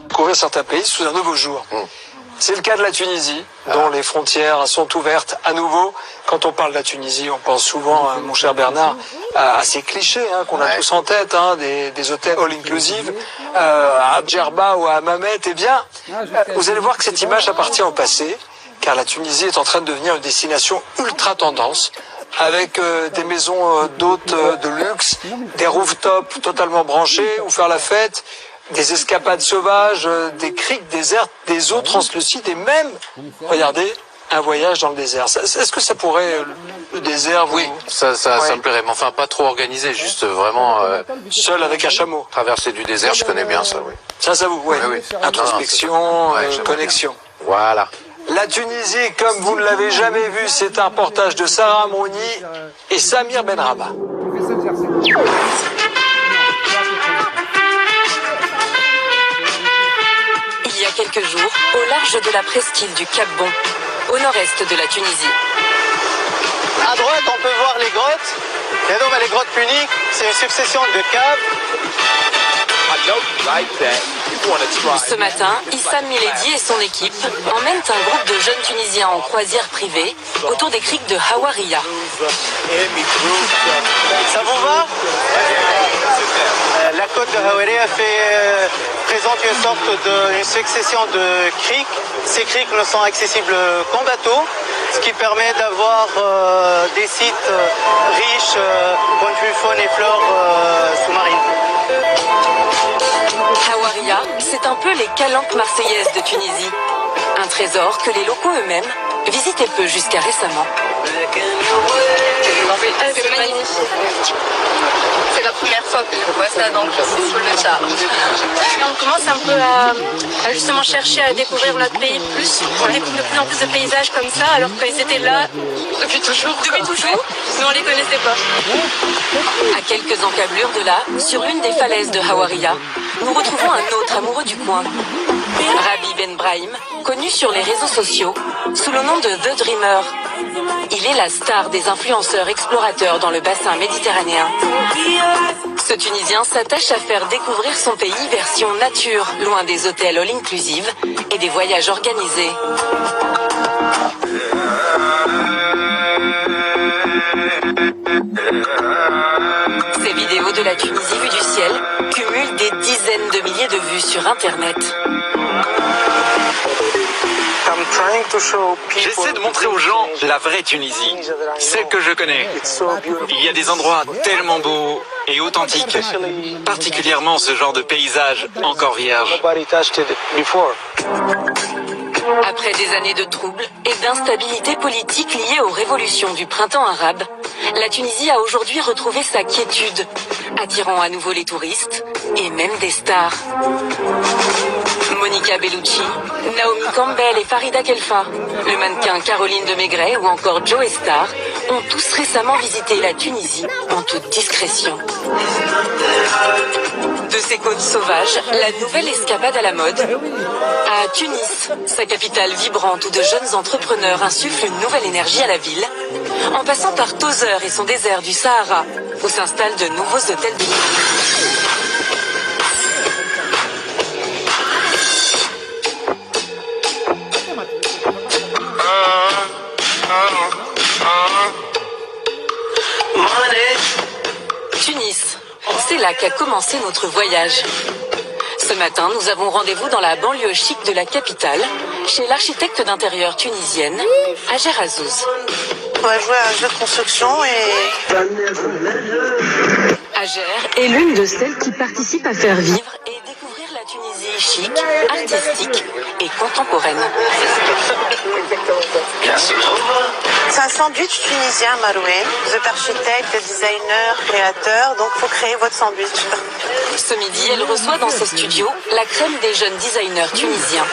Découvrir certains pays sous un nouveau jour. C'est le cas de la Tunisie, dont les frontières sont ouvertes à nouveau. Quand on parle de la Tunisie, on pense souvent, mon cher Bernard, à ces clichés qu'on a tous en tête, des hôtels all-inclusive, à Djerba ou à Hammamet. Eh bien, vous allez voir que cette image appartient au passé, car la Tunisie est en train de devenir une destination ultra tendance, avec des maisons d'hôtes de luxe, des rooftops totalement branchés, où faire la fête, des escapades sauvages, des criques désertes, des eaux translucides et même, regardez, un voyage dans le désert. Est-ce que ça pourrait, le désert, vous... Oui, ça me plairait, mais enfin pas trop organisé, juste vraiment... seul avec un chameau. Traverser du désert, je connais bien ça, oui. Ça vous, oui. Introspection, connexion. Voilà. La Tunisie, comme vous ne l'avez jamais vu, c'est un reportage de Sarah Mouni et Samir Benrama. Il y a quelques jours, au large de la presqu'île du Cap Bon, au nord-est de la Tunisie. À droite, on peut voir les grottes. Et donc, les grottes puniques, c'est une succession de caves. Ce matin, Issam Miledi et son équipe emmènent un groupe de jeunes Tunisiens en croisière privée autour des criques de Hawaria. Ça vous va? La côte de Hawaria présente une sorte une succession de criques. Ces criques ne sont accessibles qu'en bateau, ce qui permet d'avoir des sites riches point de vue faune et flore sous-marine. Hawaria, c'est un peu les calanques marseillaises de Tunisie. Un trésor que les locaux eux-mêmes visitaient peu jusqu'à récemment. C'est magnifique. C'est la première fois que je vois ça, donc je suis sur le char. On commence un peu à justement chercher à découvrir notre pays plus. On découvre de plus en plus de paysages comme ça, alors qu'ils étaient là depuis toujours. Depuis toujours, mais on les connaissait pas. À quelques encablures de là, sur l'une des falaises de Hawaria, nous retrouvons un autre amoureux du coin. Rabi Ben Brahim, connu sur les réseaux sociaux sous le nom de The Dreamer. Il est la star des influenceurs explorateurs dans le bassin méditerranéen. Ce Tunisien s'attache à faire découvrir son pays version nature, loin des hôtels all-inclusive et des voyages organisés. Ces vidéos de la Tunisie vue du ciel cumulent des dizaines de milliers de vues sur Internet. J'essaie de montrer aux gens la vraie Tunisie, celle que je connais. Il y a des endroits tellement beaux et authentiques, particulièrement ce genre de paysage encore vierge. Après des années de troubles et d'instabilité politique liée aux révolutions du printemps arabe, la Tunisie a aujourd'hui retrouvé sa quiétude, attirant à nouveau les touristes et même des stars. Monica Bellucci, Naomi Campbell et Farida Khelfa, le mannequin Caroline de Maigret ou encore Joe Star ont tous récemment visité la Tunisie en toute discrétion. De ses côtes sauvages, la nouvelle escapade à la mode. À Tunis, sa capitale vibrante où de jeunes entrepreneurs insufflent une nouvelle énergie à la ville, en passant par Tozeur et son désert du Sahara, où s'installent de nouveaux hôtels de luxe. Tunis, c'est là qu'a commencé notre voyage. Ce matin, nous avons rendez-vous dans la banlieue chic de la capitale, chez l'architecte d'intérieur tunisienne, Hajer Azzouz. On va jouer à un jeu de construction et... Hajer est l'une de celles qui participent à faire vivre et découvrir la Tunisie chic, artistique et contemporaine. C'est un sandwich tunisien, Marouane. Vous êtes architecte, designer, créateur, donc il faut créer votre sandwich. Ce midi, elle reçoit dans ses studios la crème des jeunes designers tunisiens.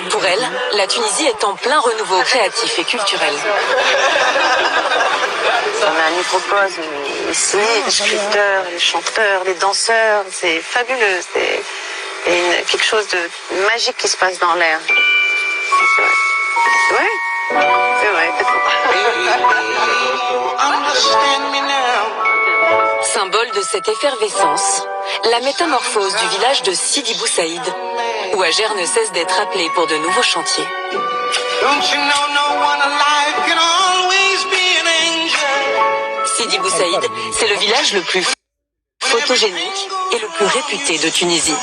Pour elle, la Tunisie est en plein renouveau créatif et culturel. On a un microcosme ici, les sculpteurs, les chanteurs, les danseurs, c'est fabuleux. C'est quelque chose de magique qui se passe dans l'air. Ouais, c'est vrai. Symbole de cette effervescence, la métamorphose du village de Sidi Bou Saïd, où Ager ne cesse d'être appelé pour de nouveaux chantiers. Sidi Bou Saïd, c'est le village le plus photogénique et le plus réputé de Tunisie.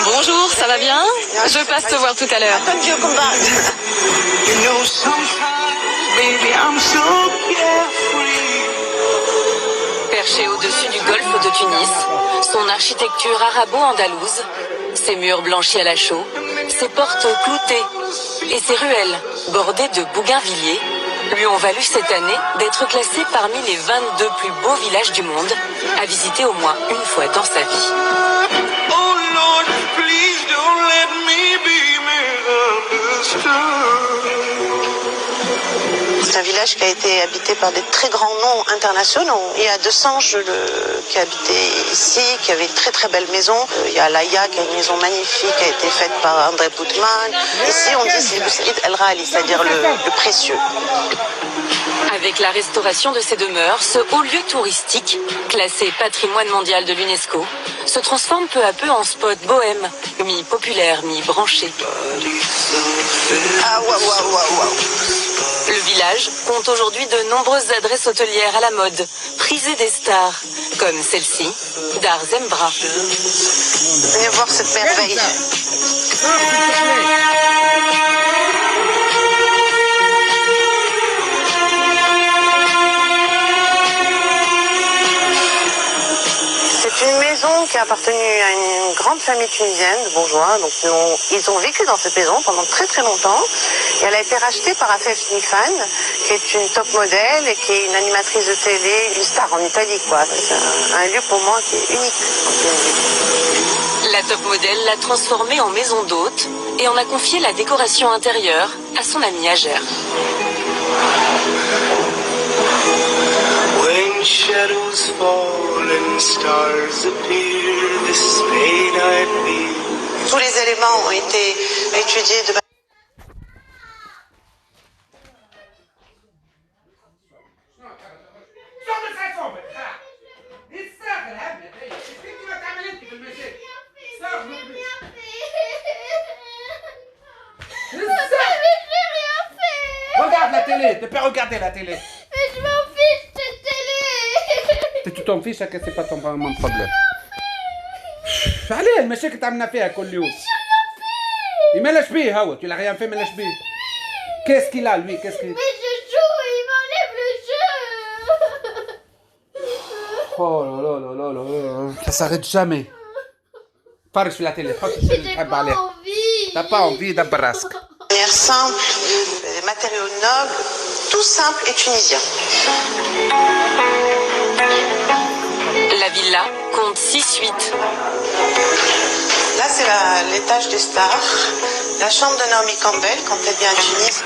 Bonjour, ça va bien? Je passe te voir tout à l'heure. Perché au-dessus du golfe de Tunis, son architecture arabo-andalouse, ses murs blanchis à la chaux, ses portes cloutées et ses ruelles bordées de bougainvilliers lui ont valu cette année d'être classé parmi les 22 plus beaux villages du monde, à visiter au moins une fois dans sa vie. C'est un village qui a été habité par des très grands noms internationaux. Il y a Desange qui habitait ici, qui avait une très très belle maison. Il y a Laïa qui a une maison magnifique, qui a été faite par André Boutman. Ici on dit c'est Boussaïd El Rali, c'est-à-dire le précieux. Avec la restauration de ces demeures, ce haut lieu touristique, classé patrimoine mondial de l'UNESCO, se transforme peu à peu en spot bohème, mi-populaire, mi-branché. Ah waouh waouh waouh waouh. Le village compte aujourd'hui de nombreuses adresses hôtelières à la mode, prisées des stars, comme celle-ci, Dar Zembra. Venez voir cette merveille. C'est une maison qui a appartenu à une grande famille tunisienne de bourgeois. Donc ils ont vécu dans cette maison pendant très très longtemps. Et elle a été rachetée par Afef Nifan, qui est une top modèle et qui est une animatrice de télé, une star en Italie, quoi. C'est un lieu pour moi qui est unique en Tunisie. La top modèle l'a transformée en maison d'hôte et en a confié la décoration intérieure à son ami Ager. When shadows fall and stars appear, this may not be. Tous les éléments ont été étudiés de Regarde la télé, tu peux regarder la télé. Mais je m'en fiche de télé. Tu t'en fiches, c'est pas ton problème. عليه المشاكل اللي تعملنا فيها كل يوم. مالش بيه هو, tu l'as rien fait, مالش بيه. Qu'est-ce qu'il a lui, qu'est-ce qu'il... Mais je joue, il m'enlève le jeu. Oh là là là là là, ça s'arrête jamais. Parle sur la télé, J'ai pas envie. T'as pas envie d'embrasser. manière simple, des matériaux nobles, tout simple et tunisien. La villa compte 6 suites. Là, c'est l'étage des stars, la chambre de Naomi Campbell quand elle vient à Tunis.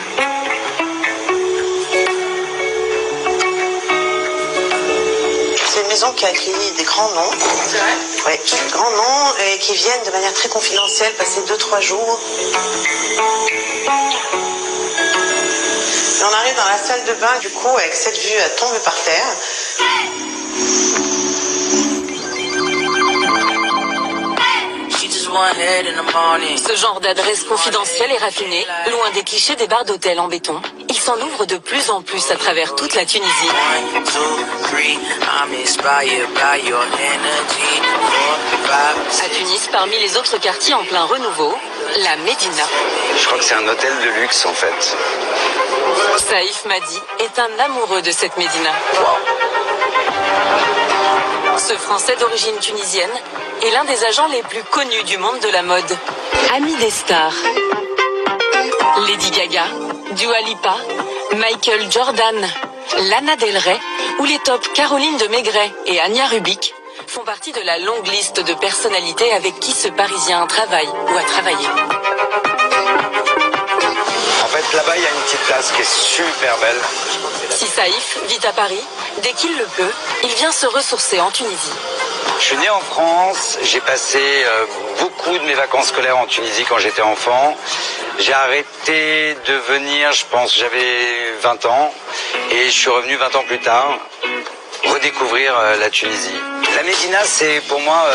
C'est une maison qui a accueilli des grands noms. C'est vrai ? Oui, des grands noms et qui viennent de manière très confidentielle passer 2-3 jours. Et on arrive dans la salle de bain, du coup, avec cette vue à tomber par terre. Ce genre d'adresse confidentielle et raffinée, loin des clichés des bars d'hôtel en béton, il s'en ouvre de plus en plus à travers toute la Tunisie. À Tunis, parmi les autres quartiers en plein renouveau, la Médina. Je crois que c'est un hôtel de luxe en fait. Saïf Madi est un amoureux de cette Médina. Ce Français d'origine tunisienne est l'un des agents les plus connus du monde de la mode. Ami des stars. Lady Gaga, Dua Lipa, Michael Jordan, Lana Del Rey ou les tops Caroline de Maigret et Anya Rubik font partie de la longue liste de personnalités avec qui ce Parisien travaille ou a travaillé. En fait, là-bas, il y a une petite place qui est super belle. Si Saïf vit à Paris, dès qu'il le peut, il vient se ressourcer en Tunisie. Je suis né en France, j'ai passé beaucoup de mes vacances scolaires en Tunisie quand j'étais enfant. J'ai arrêté de venir, je pense, j'avais 20 ans. Et je suis revenu 20 ans plus tard redécouvrir la Tunisie. La Médina, c'est pour moi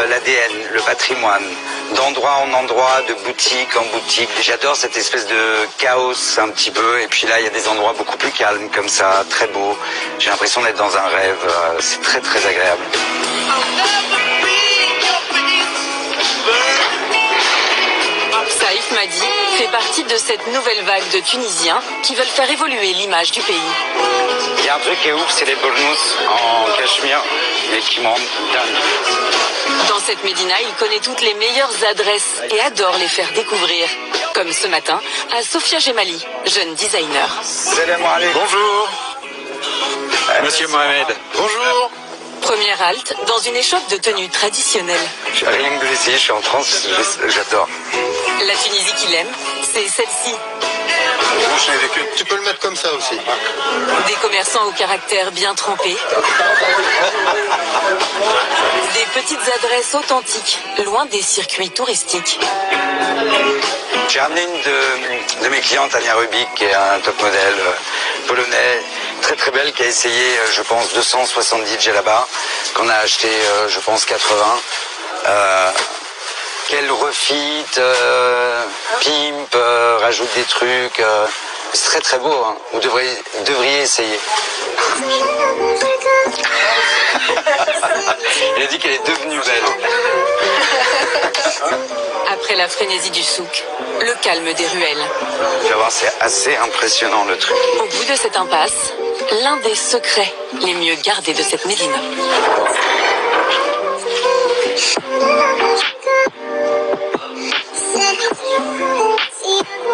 l'ADN, le patrimoine. D'endroit en endroit, de boutique en boutique. J'adore cette espèce de chaos un petit peu. Et puis là, il y a des endroits beaucoup plus calmes comme ça, très beaux. J'ai l'impression d'être dans un rêve. C'est très très agréable. Saïf Madi fait partie de cette nouvelle vague de Tunisiens qui veulent faire évoluer l'image du pays. Il y a un truc qui est ouf, c'est les bournous en cachemire, mais qui me rendent dingue. Dans cette médina, il connaît toutes les meilleures adresses et adore les faire découvrir. Comme ce matin à Sofia Gemali, jeune designer. Bonjour. Monsieur Mohamed. Bonjour. Première halte dans une échoppe de tenue traditionnelle. Rien que de l'essayer, je suis en transe, j'adore. La Tunisie qu'il aime, c'est celle-ci. Tu peux le mettre comme ça aussi. Des commerçants au caractère bien trempé. Des petites adresses authentiques, loin des circuits touristiques. J'ai ramené une de mes clientes, Ania Rubik, qui est un top modèle polonais, très très belle, qui a essayé, je pense, 270 djellabas, qu'on a acheté, je pense, 80. Qu'elle refit, pimp, rajoute des trucs. C'est très très beau, hein. Vous devriez essayer. Elle a dit qu'elle est devenue belle. Après la frénésie du souk, le calme des ruelles. Tu vas voir, c'est assez impressionnant le truc. Au bout de cette impasse, l'un des secrets les mieux gardés de cette médina.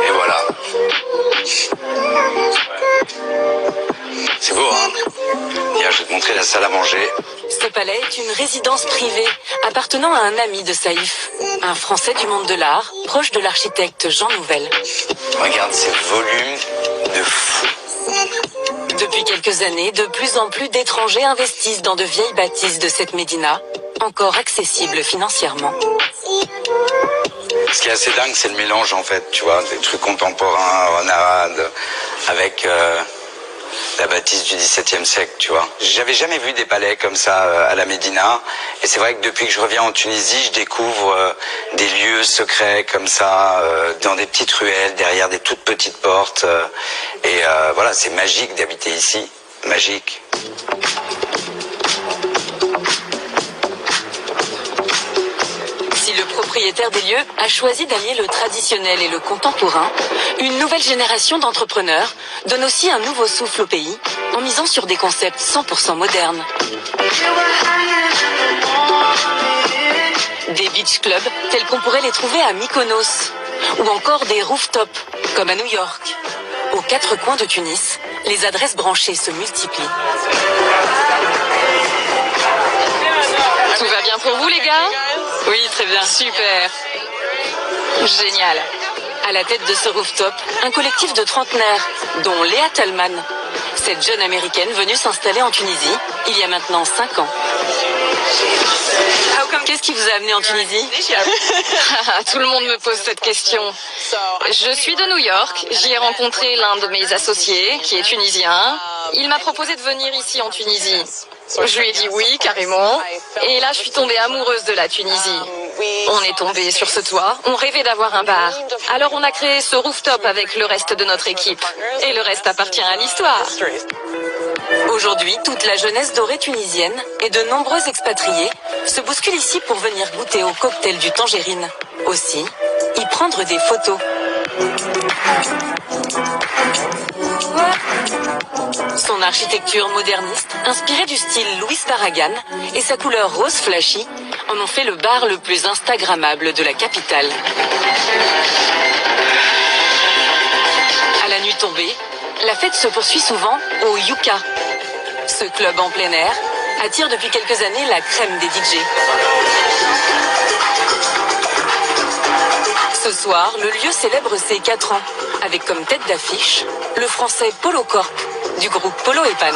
Et voilà. C'est beau, hein? Viens, je vais te montrer la salle à manger. Ce palais est une résidence privée appartenant à un ami de Saïf, un Français du monde de l'art, proche de l'architecte Jean Nouvel. Regarde ces volumes de fou. Depuis quelques années, de plus en plus d'étrangers investissent dans de vieilles bâtisses de cette médina, encore accessibles financièrement. Ce qui est assez dingue, c'est le mélange, en fait, tu vois, des trucs contemporains, renarades, avec la bâtisse du XVIIe siècle, tu vois. J'avais jamais vu des palais comme ça à la Médina, et c'est vrai que depuis que je reviens en Tunisie, je découvre des lieux secrets comme ça, dans des petites ruelles, derrière des toutes petites portes, et voilà, c'est magique d'habiter ici, magique. Si le propriétaire des lieux a choisi d'allier le traditionnel et le contemporain, une nouvelle génération d'entrepreneurs donne aussi un nouveau souffle au pays en misant sur des concepts 100% modernes. Des beach clubs tels qu'on pourrait les trouver à Mykonos, ou encore des rooftops comme à New York. Aux quatre coins de Tunis, les adresses branchées se multiplient. Tout va bien pour vous, les gars? Oui, très bien. Super. Génial. À la tête de ce rooftop, un collectif de trentenaires, dont Léa Talman, cette jeune américaine venue s'installer en Tunisie il y a maintenant 5 ans. Qu'est-ce qui vous a amené en Tunisie? Tout le monde me pose cette question. Je suis de New York. J'y ai rencontré l'un de mes associés, qui est tunisien. Il m'a proposé de venir ici en Tunisie. Je lui ai dit oui, carrément. Et là, je suis tombée amoureuse de la Tunisie. On est tombé sur ce toit. On rêvait d'avoir un bar. Alors, on a créé ce rooftop avec le reste de notre équipe. Et le reste appartient à l'histoire. Aujourd'hui, toute la jeunesse dorée tunisienne et de nombreux expatriés se bousculent ici pour venir goûter au cocktail du Tangerine. Aussi, y prendre des photos. Son architecture moderniste, inspirée du style Louis Barragan, et sa couleur rose flashy en ont fait le bar le plus instagrammable de la capitale. À la nuit tombée, la fête se poursuit souvent au Yuka. Ce club en plein air attire depuis quelques années la crème des DJ. Ce soir, le lieu célèbre ses 4 ans, avec comme tête d'affiche le français Polo Corp, du groupe Polo et Pan.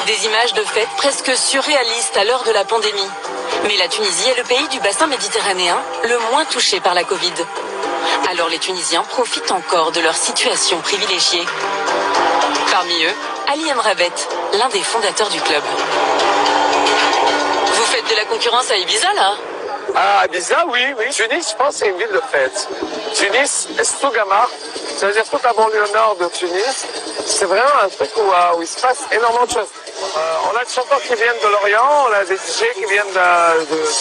Des images de fêtes presque surréalistes à l'heure de la pandémie. Mais la Tunisie est le pays du bassin méditerranéen le moins touché par la Covid. Alors les Tunisiens profitent encore de leur situation privilégiée. Parmi eux, Ali Emrabet, l'un des fondateurs du club. Vous faites de la concurrence à Ibiza, là? Ah, Ibiza, oui. Tunis, je pense, c'est une ville de fête. Tunis, Estougamar, ça veut dire toute la banlieue nord de Tunis. C'est vraiment un truc où il se passe énormément de choses. On a des chanteurs qui viennent de l'Orient, on a des DJ qui viennent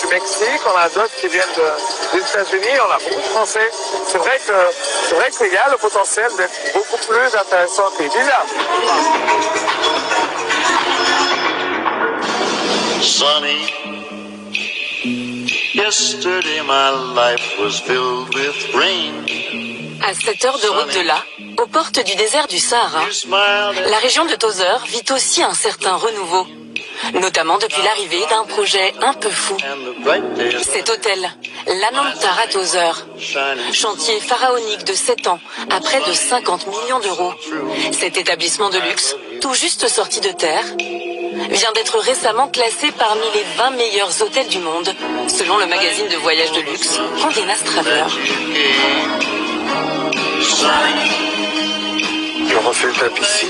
du Mexique, on a d'autres qui viennent des États-Unis, on a beaucoup de Français. C'est vrai qu'il y a le potentiel d'être beaucoup plus intéressant qu'Ibiza. Sunny. Yesterday my life was filled with rain. À 7 heures de route de là, aux portes du désert du Sahara, la région de Tozeur vit aussi un certain renouveau, notamment depuis l'arrivée d'un projet un peu fou. Cet hôtel, l'Anantara Tozeur, chantier pharaonique de 7 ans à près de 50 millions d'euros. Cet établissement de luxe, tout juste sorti de terre, vient d'être récemment classé parmi les 20 meilleurs hôtels du monde, selon le magazine de voyage de luxe Condé Nast Traveler. Je refais le tapis ici,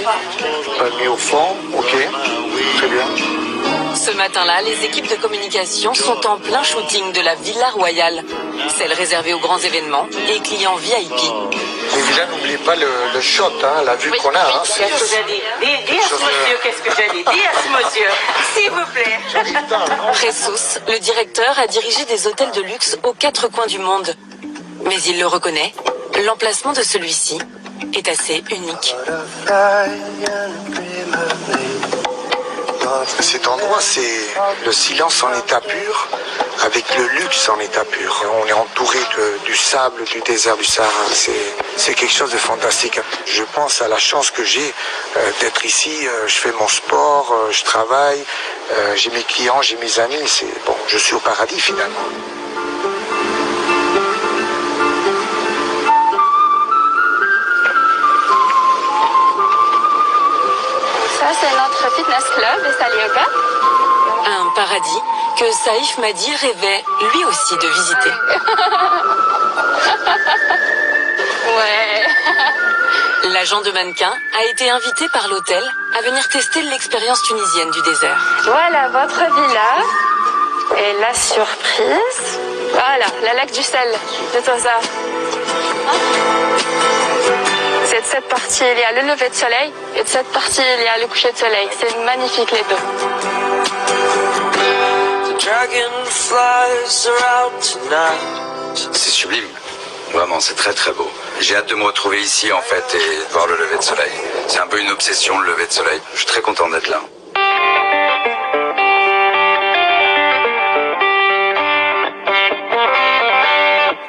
pas mis au fond, ok, très bien. Ce matin-là, les équipes de communication sont en plein shooting de la Villa Royale, celle réservée aux grands événements et clients VIP. Mais là, n'oubliez pas le shot, hein, la vue qu'on a. Hein, Qu'est-ce que j'ai dit? Dis à ce monsieur, qu'est-ce que j'ai dit? Dis à ce monsieur, s'il vous plaît. Jesus, le directeur, a dirigé des hôtels de luxe aux 4 coins du monde. Mais il le reconnaît, l'emplacement de celui-ci est assez unique. Cet endroit, c'est le silence en état pur, avec le luxe en état pur. On est entouré du sable, du désert du Sahara. C'est quelque chose de fantastique. Je pense à la chance que j'ai d'être ici. Je fais mon sport, je travaille, j'ai mes clients, j'ai mes amis. Bon, je suis au paradis finalement. Ça, c'est notre fitness club et salle yoga. Un paradis que Saïf Madi rêvait lui aussi de visiter. Ouais. L'agent de mannequin a été invité par l'hôtel à venir tester l'expérience tunisienne du désert. Voilà votre villa. Et la surprise. Voilà, la lac du sel de Tozeur. C'est de cette partie, il y a le lever de soleil, et de cette partie, il y a le coucher de soleil. C'est magnifique, les deux. C'est sublime. Vraiment, c'est très très beau. J'ai hâte de me retrouver ici en fait et de voir le lever de soleil. C'est un peu une obsession, le lever de soleil. Je suis très content d'être là.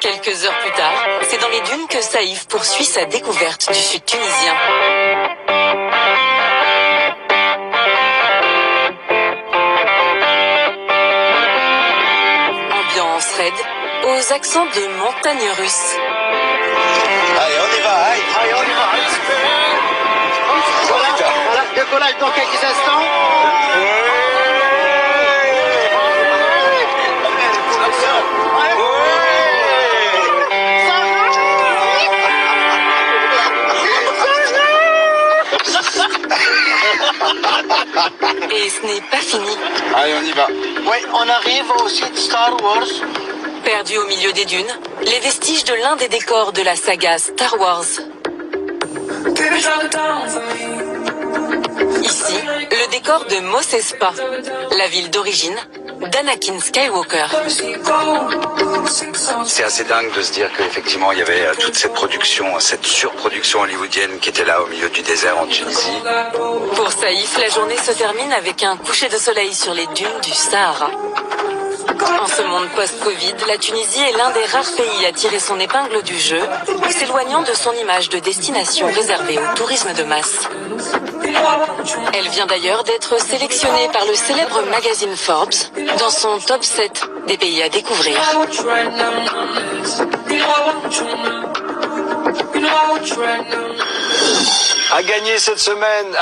Quelques heures plus tard, c'est dans les dunes que Saïf poursuit sa découverte du sud tunisien. Ambiance raide, aux accents de montagne russe. Allez, on y va, allez, on y va. Voilà, décollage dans quelques instants. Et ce n'est pas fini. Allez, on y va. Oui, on arrive au site Star Wars. Perdu au milieu des dunes, les vestiges de l'un des décors de la saga Star Wars. Ici, le décor de Mos Espa, la ville d'origine d'Anakin Skywalker. C'est assez dingue de se dire qu'effectivement il y avait toute cette production, cette surproduction hollywoodienne qui était là au milieu du désert en Tunisie. Pour Saïf, la journée se termine avec un coucher de soleil sur les dunes du Sahara. En ce monde post-Covid, la Tunisie est l'un des rares pays à tirer son épingle du jeu, s'éloignant de son image de destination réservée au tourisme de masse. Elle vient d'ailleurs d'être sélectionnée par le célèbre magazine Forbes dans son top 7 des pays à découvrir. A gagné cette semaine